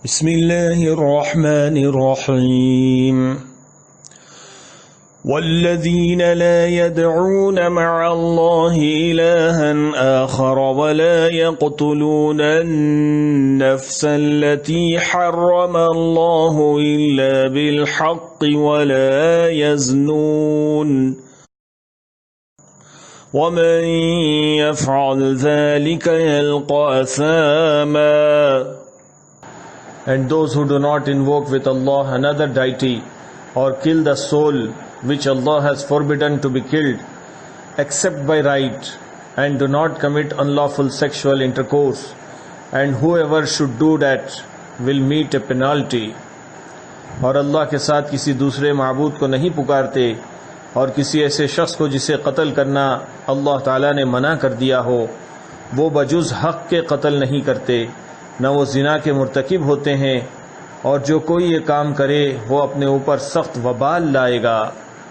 बिस्मिल्लाहिर्रहमानिर्रहीम वल्लज़ीन ला यदऊन मअल्लाहि इलाहन आखर वला यक़्तुलून अन्नफ्सल्लती हर्रमल्लाहु इल्ला बिलहक़्क़ि वला यज़्नून वमन यफ़अल ज़ालिका यल्क़ा असामा। And those who do not invoke with Allah another deity or kill the soul which Allah has forbidden to be killed except by right, and do not commit unlawful sexual intercourse, and whoever should do that will meet a penalty. और अल्लाह के साथ किसी दूसरे माबूद को नहीं पुकारते और किसी ऐसे शख्स को जिसे कत्ल करना अल्लाह ताला ने मना कर दिया हो वो बजुज़ हक़ के कत्ल नहीं करते, न वो ज़िना के मुर्तकिब होते हैं, और जो कोई ये काम करे वो अपने ऊपर सख्त वबाल लाएगा।